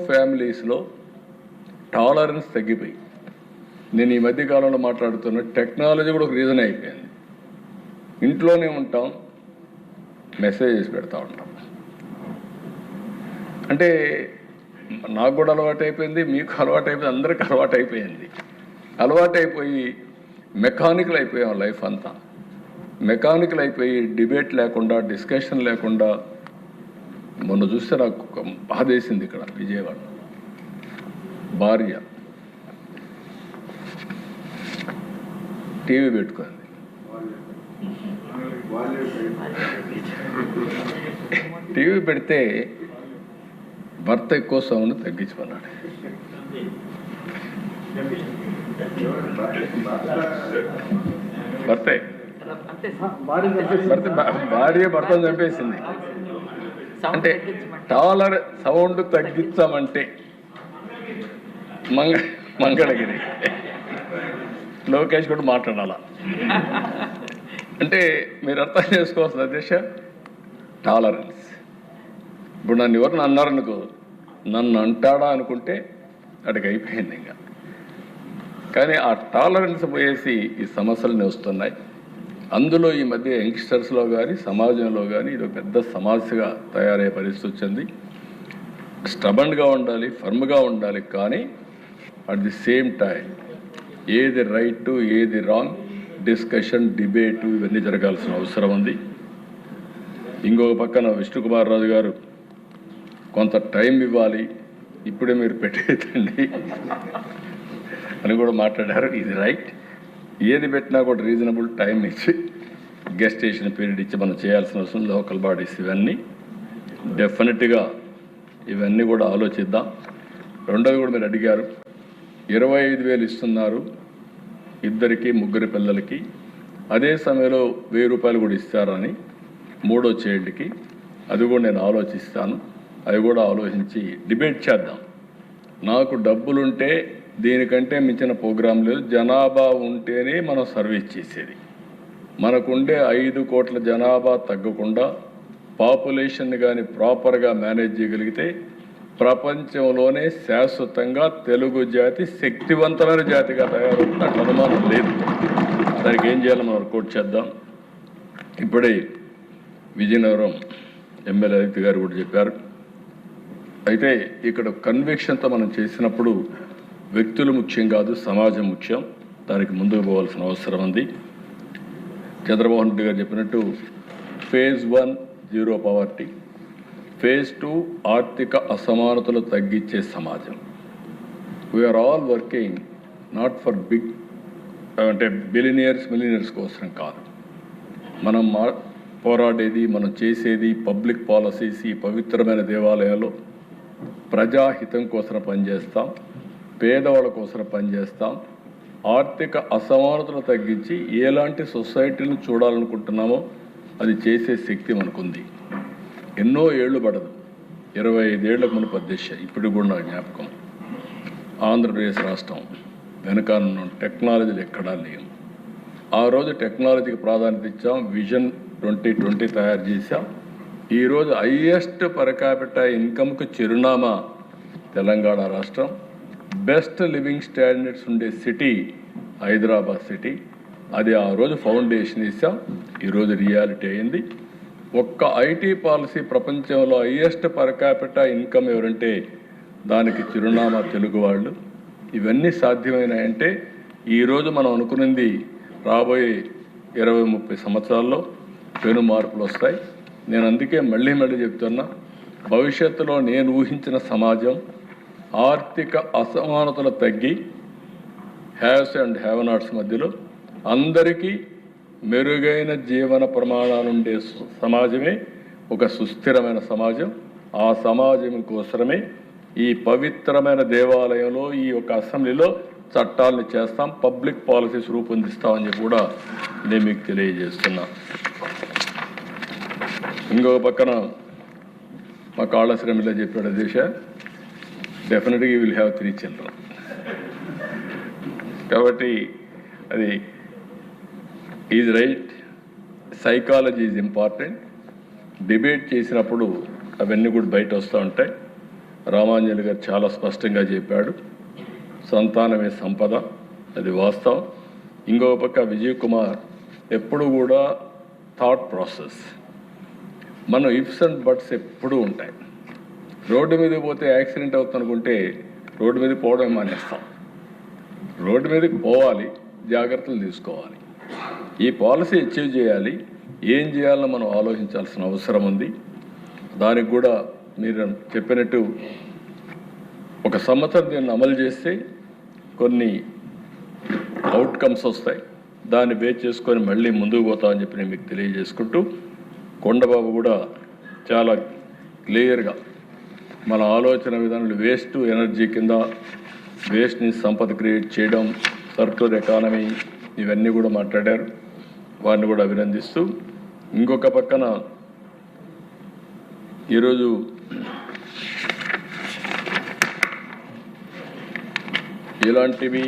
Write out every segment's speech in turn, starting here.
ఫ్యామిలీస్లో టాలరెన్స్ తగ్గిపోయి, నేను ఈ మధ్య కాలంలో మాట్లాడుతున్న టెక్నాలజీ కూడా ఒక రీజన్ అయిపోయింది. ఇంట్లోనే ఉంటాం, మెసేజెస్ పెడతా ఉంటాం. అంటే నాకు కూడా అలవాటు అయిపోయింది, మీకు అలవాటు అయిపోయింది, అందరికీ అలవాటు అయిపోయింది. అలవాటు అయిపోయి మెకానికల్ అయిపోయాం. లైఫ్ అంతా మెకానికల్ అయిపోయి డిబేట్ లేకుండా, డిస్కషన్ లేకుండా. మొన్న చూస్తే నాకు బాధ వేసింది. ఇక్కడ విజయవాడ భార్య టీవీ పెట్టుకుంది. టీవీ పెడితే భర్త ఎక్కువ సౌండ్ తగ్గించుకున్నాడు. భార్య భర్తను చంపేసింది. అంటే సౌండ్ తగ్గించామంటే మంగళగిరి లోకేష్ కూడా మాట్లాడాల. అంటే మీరు అర్థం చేసుకోవాల్సిన దిశ టాలరెన్స్. ఇప్పుడు నన్ను ఎవరిని అన్నారనుకో, నన్ను అంటాడా అనుకుంటే అడిగి అయిపోయింది ఇంకా. కానీ ఆ టాలరెన్స్ పోయేసి ఈ సమస్యలని వస్తున్నాయి. అందులో ఈ మధ్య యంగ్స్టర్స్లో కానీ సమాజంలో కానీ ఇది పెద్ద సమస్యగా తయారయ్యే పరిస్థితి వచ్చింది. స్టబన్గా ఉండాలి, ఫర్మ్గా ఉండాలి, కానీ అట్ ది సేమ్ టైం ఏది రైట్ ఏది రాంగ్ డిస్కషన్, డిబేటు ఇవన్నీ జరగాల్సిన అవసరం ఉంది. ఇంకొక పక్కన విష్ణుకుమార్ రాజు గారు కొంత టైం ఇవ్వాలి, ఇప్పుడే మీరు పెట్టేదండి అని కూడా మాట్లాడారు. ఇది రైట్. ఏది పెట్టినా కూడా రీజనబుల్ టైం ఇచ్చి గెస్టేషన్ పీరియడ్ ఇచ్చి మనం చేయాల్సిన అవసరం. లోకల్ బాడీస్ ఇవన్నీ డెఫినెట్గా ఇవన్నీ కూడా ఆలోచిద్దాం. రెండోది కూడా మీరు అడిగారు, 25,000 ఇస్తున్నారు ఇద్దరికి ముగ్గురి పిల్లలకి, అదే సమయంలో 1000 రూపాయలు కూడా ఇస్తారని మూడో చైల్డ్కి. అది కూడా నేను ఆలోచిస్తాను. అవి కూడా ఆలోచించి డిబేట్ చేద్దాం. నాకు డబ్బులుంటే దీనికంటే మించిన ప్రోగ్రాం లేదు. జనాభా ఉంటేనే మనం సర్వీస్ చేసేది. మనకుండే 5 కోట్ల జనాభా తగ్గకుండా పాపులేషన్ కానీ ప్రాపర్గా మేనేజ్ చేయగలిగితే ప్రపంచంలోనే శాశ్వతంగా తెలుగు జాతి శక్తివంతమైన జాతిగా తయారవుతుంది. అట్లా అనుమానం లేదు. దానికి ఏం చేయాలో మనం వర్కౌట్ చేద్దాం. ఇప్పుడే విజయనగరం ఎమ్మెల్యే అదితి గారు కూడా చెప్పారు. అయితే ఇక్కడ కన్విక్షన్తో మనం చేసినప్పుడు వ్యక్తులు ముఖ్యం కాదు, సమాజం ముఖ్యం. దానికి ముందుకు పోవాల్సిన అవసరం ఉంది. చంద్రబాబు నాయుడు గారు చెప్పినట్టు ఫేజ్ 1 జీరో పవర్టీ, ఫేజ్ 2 ఆర్థిక అసమానతలు తగ్గించే సమాజం. We are all working not for big అంటే బిలినియర్స్ మిలినియర్స్ కోసం కాదు. మనం పోరాడేది, మనం చేసేది పబ్లిక్ పాలసీస్. ఈ పవిత్రమైన దేవాలయాల్లో ప్రజాహితం కోసం పనిచేస్తాం, పేదవాళ్ళ కోసం పనిచేస్తాం. ఆర్థిక అసమానతలు తగ్గించి ఎలాంటి సొసైటీని చూడాలనుకుంటున్నామో అది చేసే శక్తి మనకుంది. ఎన్నో ఏళ్ళు పడదు, 25 ఏళ్లకు మునుపు దిశ ఇప్పుడు కూడా నాకు జ్ఞాపకం. ఆంధ్రప్రదేశ్ రాష్ట్రం వెనకాల టెక్నాలజీలు ఎక్కడా లేవు. ఆ రోజు టెక్నాలజీకి ప్రాధాన్యత ఇచ్చాం, విజన్ 2020 తయారు చేశాం. ఈరోజు హైయెస్ట్ పర్ క్యాపిటా ఇన్కమ్కి చిరునామా తెలంగాణ రాష్ట్రం. బెస్ట్ లివింగ్ స్టాండర్డ్స్ ఉండే సిటీ హైదరాబాద్ సిటీ. అది ఆ రోజు ఫౌండేషన్ ఇచ్చాం, ఈరోజు రియాలిటీ అయింది. ఒక్క ఐటీ పాలసీ ప్రపంచంలో హైయెస్ట్ పర్ క్యాపిటా ఇన్కమ్ ఎవరంటే దానికి చిరునామా తెలుగు వాళ్ళు. ఇవన్నీ సాధ్యమైనాయంటే ఈరోజు మనం అనుకున్నది రాబోయే 20-30 సంవత్సరాల్లో పెను మార్పులు వస్తాయి. నేను అందుకే మళ్ళీ చెప్తున్నా, భవిష్యత్తులో నేను ఊహించిన సమాజం ఆర్థిక అసమానతలు తగ్గి హ్యావ్స్ అండ్ హ్యావ్ నాట్స్ మధ్యలో అందరికీ మెరుగైన జీవన ప్రమాణాలు ఉండే సమాజమే ఒక సుస్థిరమైన సమాజం. ఆ సమాజం కోసమే ఈ పవిత్రమైన దేవాలయంలో ఈ యొక్క అసెంబ్లీలో చట్టాలను చేస్తాం, పబ్లిక్ పాలసీస్ రూపొందిస్తామని చెప్పి కూడా నేను మీకు తెలియజేస్తున్నా. ఇంకొక పక్కన మా కాళశ్రమిలో చెప్పాడు దిశ, డెఫినెట్గా యూ విల్ హ్యావ్ 3 children. కాబట్టి అది is right. Psychology is important. Debate చేసినప్పుడు అవన్నీ కూడా బయట వస్తూ ఉంటాయి. రామాంజలి గారు చాలా స్పష్టంగా చెప్పాడు. సంతానమే సంపద, అది వాస్తవం. ఇంకో పక్క విజయ్ కుమార్ ఎప్పుడు కూడా థాట్ ప్రాసెస్, మనం ఇఫ్స్ అండ్ బట్స్ ఎప్పుడూ ఉంటాయి. రోడ్డు మీద పోతే యాక్సిడెంట్ అవుతుందనుకుంటే రోడ్డు మీద పోవడం మానేస్తాం. రోడ్డు మీదకి పోవాలి, జాగ్రత్తలు తీసుకోవాలి. ఈ పాలసీ అచీవ్ చేయాలి, ఏం చేయాలో మనం ఆలోచించాల్సిన అవసరం ఉంది. దానికి కూడా మీరు చెప్పినట్టు 1 సంవత్సరం దీన్ని అమలు చేస్తే కొన్ని అవుట్కమ్స్ వస్తాయి. దాన్ని బేస్ చేసుకొని మళ్ళీ ముందుకు పోతామని చెప్పి నేను మీకు తెలియజేసుకుంటూ, కొండబాబు కూడా చాలా క్లియర్గా మన ఆలోచన విధానాలు వేస్ట్ టు ఎనర్జీ కింద వేస్ట్ని సంపద క్రియేట్ చేయడం, సర్క్యులర్ ఎకానమీ, ఇవన్నీ కూడా మాట్లాడారు. వారిని కూడా అభినందిస్తూ, ఇంకొక పక్కన ఈరోజు ఇలాంటివి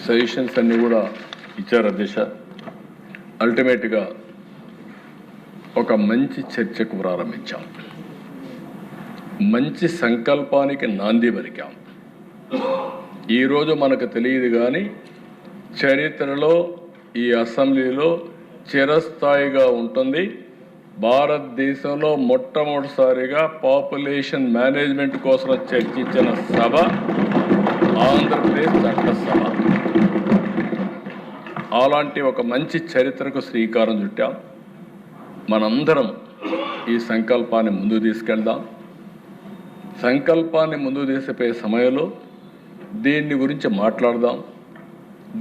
సజెషన్స్ అన్నీ కూడా ఇచ్చారు అధ్యక్ష. అల్టిమేట్గా ఒక మంచి చర్చకు ప్రారంభించాం, మంచి సంకల్పానికి నాంది పలికాం. ఈరోజు మనకు తెలియదు కానీ చరిత్రలో ఈ అసెంబ్లీలో చిరస్థాయిగా ఉంటుంది. భారతదేశంలో మొట్టమొదటిసారిగా పాపులేషన్ మేనేజ్మెంట్ కోసం చర్చించిన సభ ఆంధ్రప్రదేశ్ చట్టసభ. అలాంటి ఒక మంచి చరిత్రకు శ్రీకారం చుట్టాం. మనందరం ఈ సంకల్పాన్ని ముందుకు తీసుకెళ్దాం. సంకల్పాన్ని ముందుకు తీసుకుపోయే సమయంలో దీన్ని గురించి మాట్లాడదాం.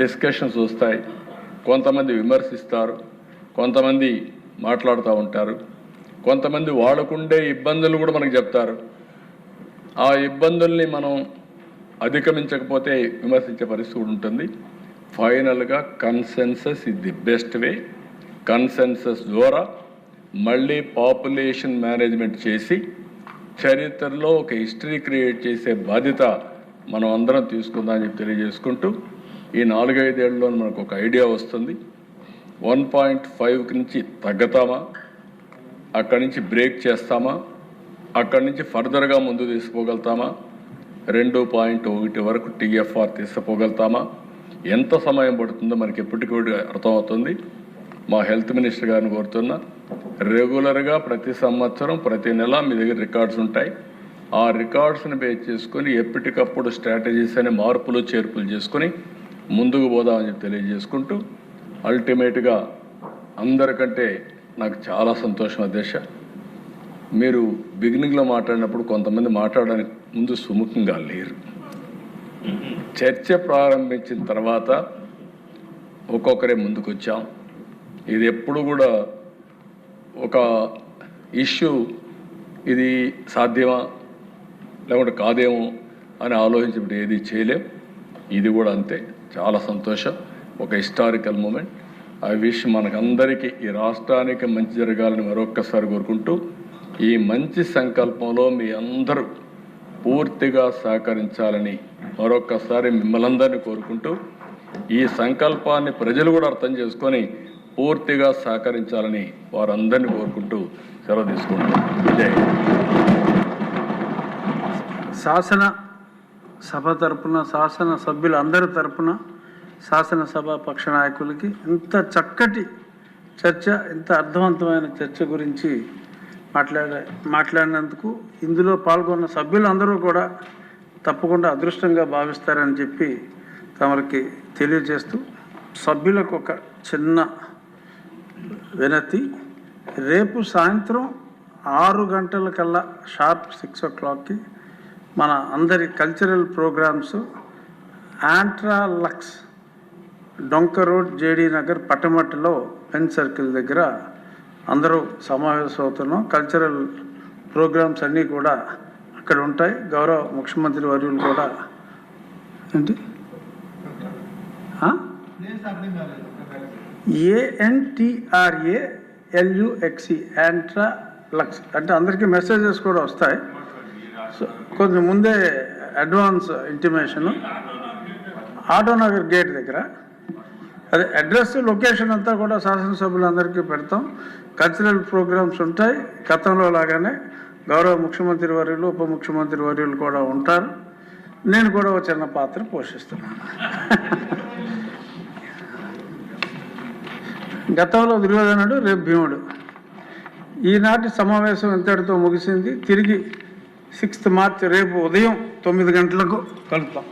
డిస్కషన్స్ వస్తాయి, కొంతమంది విమర్శిస్తారు, కొంతమంది మాట్లాడుతూ ఉంటారు, కొంతమంది వాళ్ళకుండే ఇబ్బందులు కూడా మనకు చెప్తారు. ఆ ఇబ్బందుల్ని మనం అధిగమించకపోతే విమర్శించే పరిస్థితి ఉంటుంది. ఫైనల్గా consensus is the best way. Consensus ద్వారా మళ్ళీ పాపులేషన్ మేనేజ్మెంట్ చేసి చరిత్రలో ఒక హిస్టరీ క్రియేట్ చేసే బాధ్యత మనం అందరం తీసుకుందామని చెప్పి తెలియజేసుకుంటూ, ఈ 4-5 ఏళ్ళలో మనకు ఒక ఐడియా వస్తుంది. 1.5 నుంచి తగ్గుతామా, అక్కడి నుంచి బ్రేక్ చేస్తామా, అక్కడి నుంచి ఫర్దర్గా ముందు తీసుకుపోగలుగుతామా, 2.1 వరకు టీఎఫ్ఆర్ తీసుకుపోగలుగుతామా, ఎంత సమయం పడుతుందో మనకి ఎప్పటికీ అర్థమవుతుంది. మా హెల్త్ మినిస్టర్ గారిని కోరుతున్నా, రెగ్యులర్గా ప్రతి సంవత్సరం ప్రతి నెల మీ దగ్గర రికార్డ్స్ ఉంటాయి. ఆ రికార్డ్స్ని బేస్ చేసుకొని ఎప్పటికప్పుడు స్ట్రాటజీస్ అనే మార్పులు చేర్పులు చేసుకొని ముందుకు పోదామని చెప్పి తెలియజేసుకుంటూ, అల్టిమేట్గా అందరికంటే నాకు చాలా సంతోషం అధ్యక్ష. మీరు బిగినింగ్లో మాట్లాడినప్పుడు కొంతమంది మాట్లాడడానికి ముందు సుముఖంగా లేరు. చర్చ ప్రారంభించిన తర్వాత ఒక్కొక్కరే ముందుకు వచ్చాం. ఇది ఎప్పుడు కూడా ఒక ఇష్యూ, ఇది సాధ్యమా లేకుంటే కాదేమో అని ఆలోచించినప్పుడు ఏది చేయలేం. ఇది కూడా అంతే. చాలా సంతోషం, ఒక హిస్టారికల్ మూమెంట్. ఐ విష్ మనకందరికీ, ఈ రాష్ట్రానికి మంచి జరగాలని మరొక్కసారి కోరుకుంటూ, ఈ మంచి సంకల్పంలో మీ అందరూ పూర్తిగా సహకరించాలని మరొక్కసారి మిమ్మల్ని అందరినీ కోరుకుంటూ, ఈ సంకల్పాన్ని ప్రజలు కూడా అర్థం చేసుకొని పూర్తిగా సహకరించాలని వారందరినీ కోరుకుంటూ సెలవు తీసుకుంటాం. జై శాసన సభ తరపున, శాసన సభ్యులందరి తరపున, శాసనసభ పక్ష నాయకులకి ఇంత చక్కటి చర్చ, ఇంత అర్థవంతమైన చర్చ గురించి మాట్లాడినందుకు ఇందులో పాల్గొన్న సభ్యులందరూ కూడా తప్పకుండా అదృష్టంగా భావిస్తారని చెప్పి తమరికి తెలియజేస్తూ, సభ్యులకు ఒక చిన్న వినతి. రేపు సాయంత్రం 6 గంటలకల్లా షార్ప్ 6 o'clockకి మన అందరి కల్చరల్ ప్రోగ్రామ్స్ ఆంట్రా లక్స్ డొంక రోడ్, జేడీ నగర్, పట్టమట్టులో పెన్ సర్కిల్ దగ్గర అందరూ సమావేశం అవుతున్నాం. కల్చరల్ ప్రోగ్రామ్స్ అన్నీ కూడా అక్కడ ఉంటాయి. గౌరవ ముఖ్యమంత్రి వర్యులు కూడా ఏంటి ANTRALUXE యాంట్రా లక్స్ అంటే అందరికీ మెసేజెస్ కూడా వస్తాయి. సో కొంచెం ముందే అడ్వాన్స్ ఇంటిమేషను. ఆటోనగర్ గేట్ దగ్గర అదే అడ్రస్ లొకేషన్ అంతా కూడా శాసనసభ్యులందరికీ పెడతాం. కల్చరల్ ప్రోగ్రామ్స్ ఉంటాయి. గతంలో లాగానే గౌరవ ముఖ్యమంత్రి వర్యులు, ఉప ముఖ్యమంత్రి వర్యులు కూడా ఉంటారు. నేను కూడా ఒక చిన్న పాత్ర పోషిస్తున్నాను. గతంలో దుర్యోధనుడు, రేపు భీముడు. ఈనాటి సమావేశం ఇంతటితో ముగిసింది. తిరిగి 6th మార్చ్ రేపు ఉదయం 9 గంటలకు కలుద్దాం.